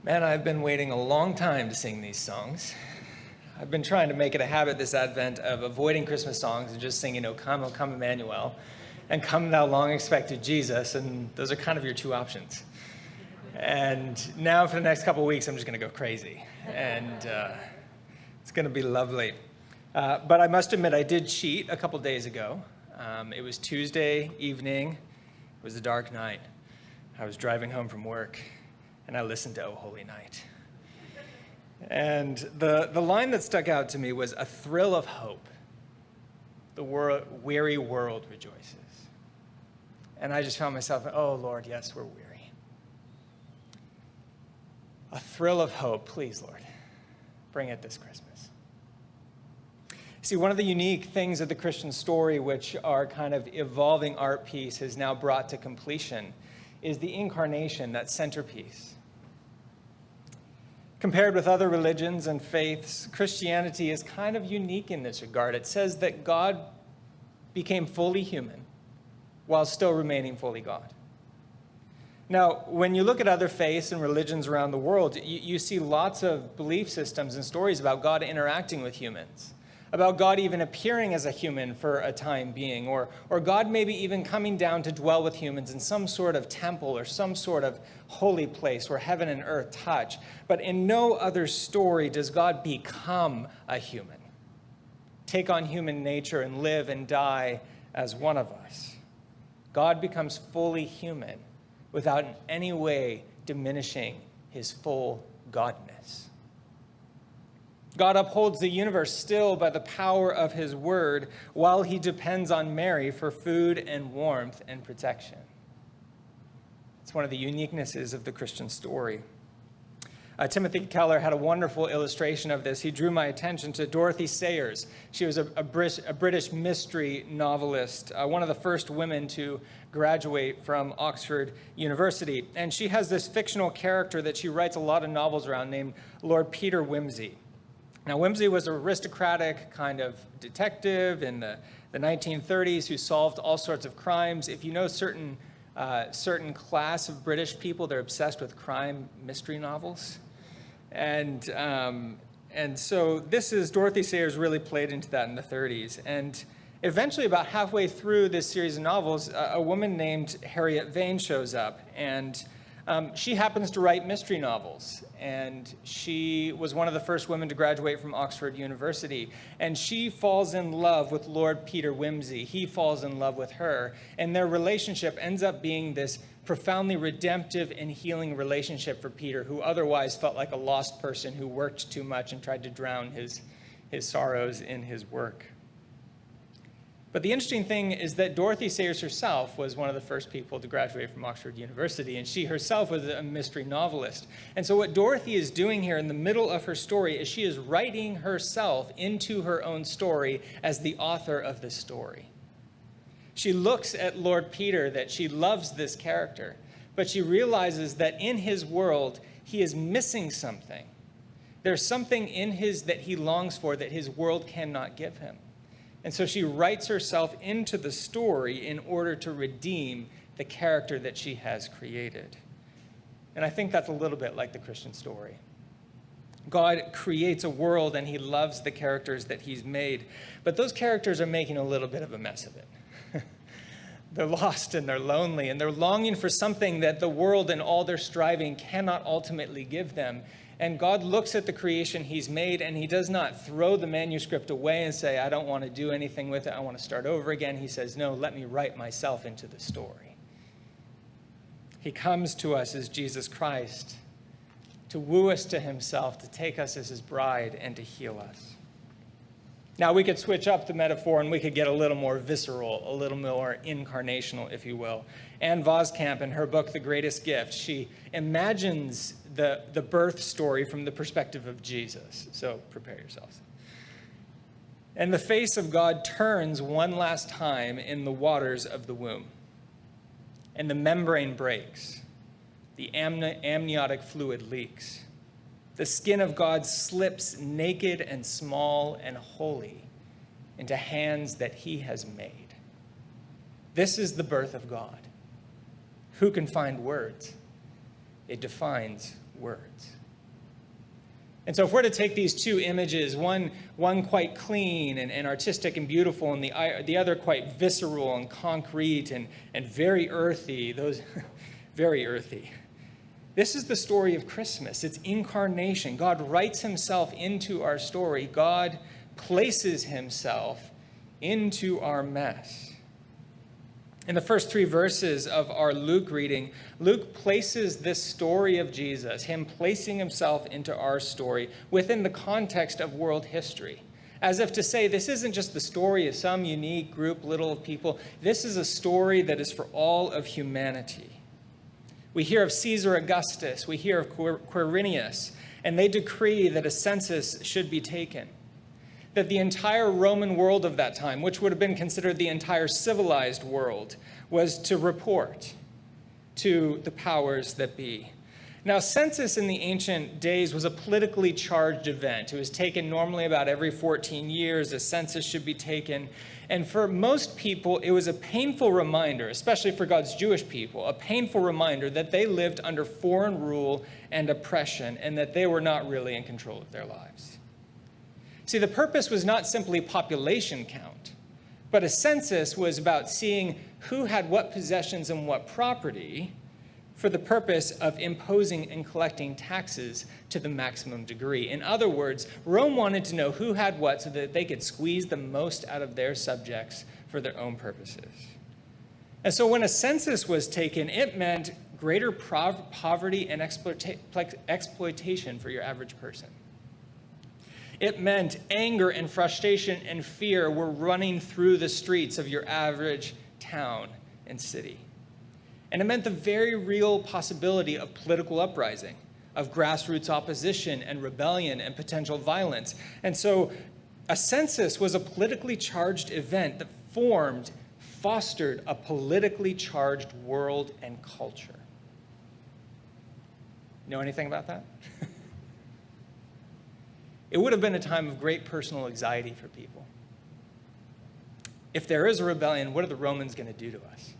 Man, I've been waiting a long time to sing these songs. I've been trying to make it a habit this Advent of avoiding Christmas songs and just singing, O come, Emmanuel, and Come Thou Long Expected Jesus, and those are kind of your two options. And now for the next couple of weeks, I'm just going to go crazy, and it's going to be lovely. But I must admit, I did cheat a couple days ago. It was Tuesday evening. It was a dark night. I was driving home from work, and I listened to O Holy Night. And the line that stuck out to me was, a thrill of hope. The weary world rejoices. And I just found myself, oh, Lord, yes, we're weary. A thrill of hope, please, Lord, bring it this Christmas. See, one of the unique things of the Christian story, which our kind of evolving art piece has now brought to completion, is the incarnation, that centerpiece. Compared with other religions and faiths, Christianity is kind of unique in this regard. It says that God became fully human while still remaining fully God. Now, when you look at other faiths and religions around the world, you see lots of belief systems and stories about God interacting with humans, about God even appearing as a human for a time being, or God maybe even coming down to dwell with humans in some sort of temple or some sort of holy place where heaven and earth touch. But in no other story does God become a human, take on human nature and live and die as one of us. God becomes fully human without in any way diminishing his full godness. God upholds the universe still by the power of his word while he depends on Mary for food and warmth and protection. It's one of the uniquenesses of the Christian story. Timothy Keller had a wonderful illustration of this. He drew my attention to Dorothy Sayers. She was a British mystery novelist, one of the first women to graduate from Oxford University. And she has this fictional character that she writes a lot of novels around named Lord Peter Wimsey. Now, Wimsey was an aristocratic kind of detective in the 1930s who solved all sorts of crimes. If you know certain class of British people, they're obsessed with crime mystery novels. And so this is, Dorothy Sayers really played into that in the 30s. And eventually, about halfway through this series of novels, a woman named Harriet Vane shows up. And she happens to write mystery novels, and she was one of the first women to graduate from Oxford University. And she falls in love with Lord Peter Wimsey. He falls in love with her, and their relationship ends up being this profoundly redemptive and healing relationship for Peter, who otherwise felt like a lost person who worked too much and tried to drown his sorrows in his work. But the interesting thing is that Dorothy Sayers herself was one of the first people to graduate from Oxford University, and she herself was a mystery novelist. And so what Dorothy is doing here in the middle of her story is she is writing herself into her own story as the author of the story. She looks at Lord Peter, that she loves this character, but she realizes that in his world, he is missing something. There's something in his that he longs for that his world cannot give him. And so she writes herself into the story in order to redeem the character that she has created. And I think that's a little bit like the Christian story. God creates a world and he loves the characters that he's made, but those characters are making a little bit of a mess of it. They're lost and they're lonely and they're longing for something that the world and all their striving cannot ultimately give them. And God looks at the creation he's made, and he does not throw the manuscript away and say, I don't want to do anything with it. I want to start over again. He says, no, let me write myself into the story. He comes to us as Jesus Christ to woo us to himself, to take us as his bride, and to heal us. Now, we could switch up the metaphor, and we could get a little more visceral, a little more incarnational, if you will. Anne Voskamp, in her book, The Greatest Gift, she imagines the birth story from the perspective of Jesus. So prepare yourselves. And the face of God turns one last time in the waters of the womb. And the membrane breaks. The amniotic fluid leaks. The skin of God slips naked and small and holy into hands that he has made. This is the birth of God. Who can find words? It defines words. And so if we're to take these two images, one quite clean and artistic and beautiful, and the other quite visceral and concrete and very earthy, those very earthy. This is the story of Christmas. It's incarnation. God writes himself into our story. God places himself into our mess. In the first 3 verses of our Luke reading, Luke places this story of Jesus, him placing himself into our story, within the context of world history. As if to say, this isn't just the story of some unique group, little of people. This is a story that is for all of humanity. We hear of Caesar Augustus, we hear of Quirinius, and they decree that a census should be taken. That the entire Roman world of that time, which would have been considered the entire civilized world, was to report to the powers that be. Now, census in the ancient days was a politically charged event. It was taken normally about every 14 years. A census should be taken. And for most people, it was a painful reminder, especially for God's Jewish people, a painful reminder that they lived under foreign rule and oppression and that they were not really in control of their lives. See, the purpose was not simply population count, but a census was about seeing who had what possessions and what property for the purpose of imposing and collecting taxes to the maximum degree. In other words, Rome wanted to know who had what so that they could squeeze the most out of their subjects for their own purposes. And so when a census was taken, it meant greater poverty and exploitation for your average person. It meant anger and frustration and fear were running through the streets of your average town and city. And it meant the very real possibility of political uprising, of grassroots opposition and rebellion and potential violence. And so a census was a politically charged event that fostered a politically charged world and culture. Know anything about that? It would have been a time of great personal anxiety for people. If there is a rebellion, what are the Romans going to do to us?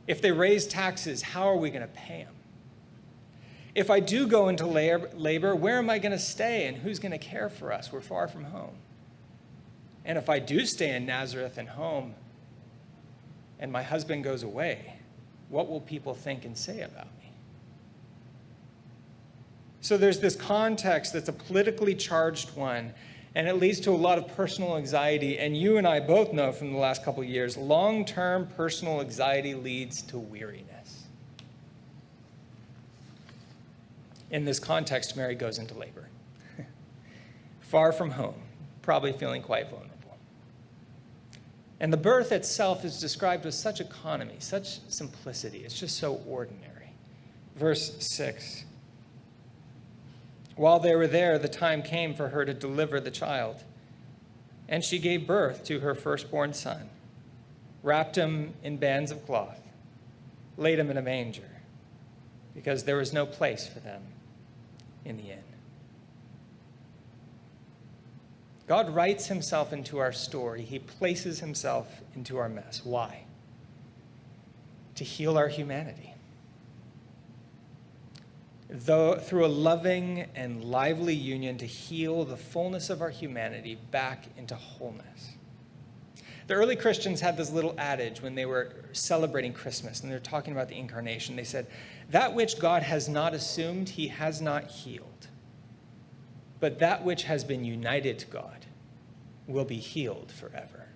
If they raise taxes, how are we going to pay them? If I do go into labor, where am I going to stay and who's going to care for us? We're far from home. And if I do stay in Nazareth and home and my husband goes away, what will people think and say about me? So there's this context that's a politically charged one, and it leads to a lot of personal anxiety. And you and I both know from the last couple of years, long-term personal anxiety leads to weariness. In this context, Mary goes into labor. Far from home, probably feeling quite vulnerable. And the birth itself is described with such economy, such simplicity. It's just so ordinary. Verse 6. While they were there, the time came for her to deliver the child. And she gave birth to her firstborn son, wrapped him in bands of cloth, laid him in a manger, because there was no place for them in the inn. God writes himself into our story. He places himself into our mess. Why? To heal our humanity. Through a loving and lively union to heal the fullness of our humanity back into wholeness. The early Christians had this little adage when they were celebrating Christmas, and they're talking about the incarnation. They said, that which God has not assumed, he has not healed. But that which has been united to God will be healed forever.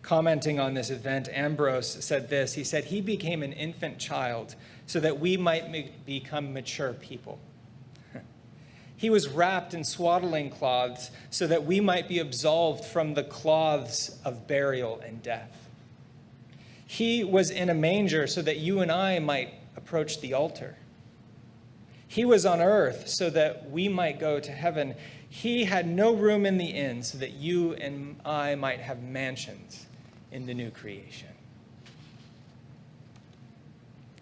Commenting on this event, Ambrose said this. He said, he became an infant child so that we might become mature people. He was wrapped in swaddling cloths so that we might be absolved from the cloths of burial and death. He was in a manger so that you and I might approach the altar. He was on earth so that we might go to heaven. He had no room in the inn so that you and I might have mansions in the new creation.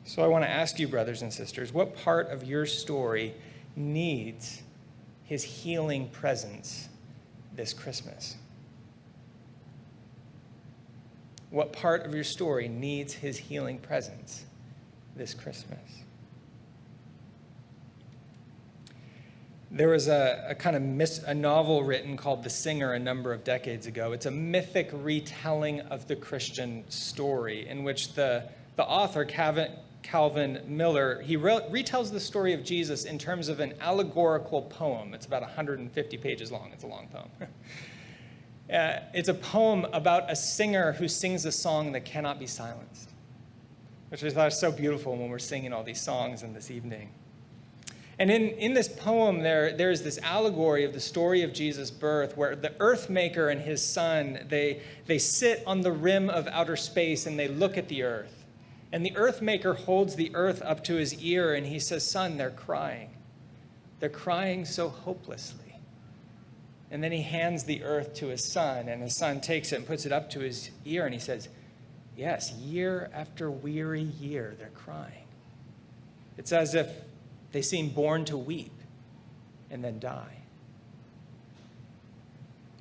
So I want to ask you, brothers and sisters, what part of your story needs his healing presence this Christmas? What part of your story needs his healing presence this Christmas? There was a kind of a novel written called The Singer a number of decades ago. It's a mythic retelling of the Christian story in which the author, Calvin Miller, he retells the story of Jesus in terms of an allegorical poem. It's about 150 pages long. It's a long poem. It's a poem about a singer who sings a song that cannot be silenced, which I thought was so beautiful when we're singing all these songs in this evening. And in this poem, there's this allegory of the story of Jesus' birth, where the earth maker and his son, they sit on the rim of outer space and they look at the earth. And the earth maker holds the earth up to his ear and he says, "Son, they're crying. They're crying so hopelessly." And then he hands the earth to his son, and his son takes it and puts it up to his ear and he says, "Yes, year after weary year, they're crying. It's as if they seem born to weep and then die."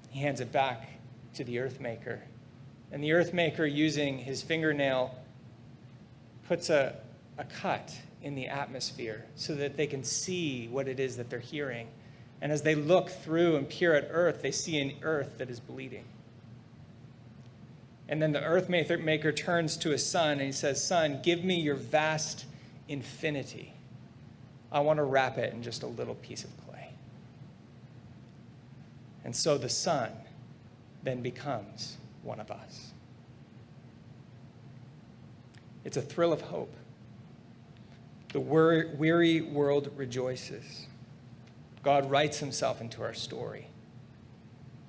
He hands it back to the earth maker. And the earth maker, using his fingernail, puts a cut in the atmosphere so that they can see what it is that they're hearing. And as they look through and peer at earth, they see an earth that is bleeding. And then the earth maker turns to his son and he says, "Son, give me your vast infinity. I want to wrap it in just a little piece of clay." And so the son then becomes one of us. It's a thrill of hope. The weary world rejoices. God writes himself into our story.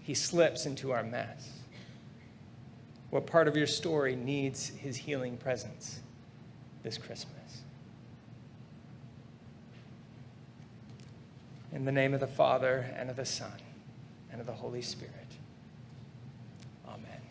He slips into our mess. What part of your story needs his healing presence this Christmas? In the name of the Father, and of the Son, and of the Holy Spirit. Amen.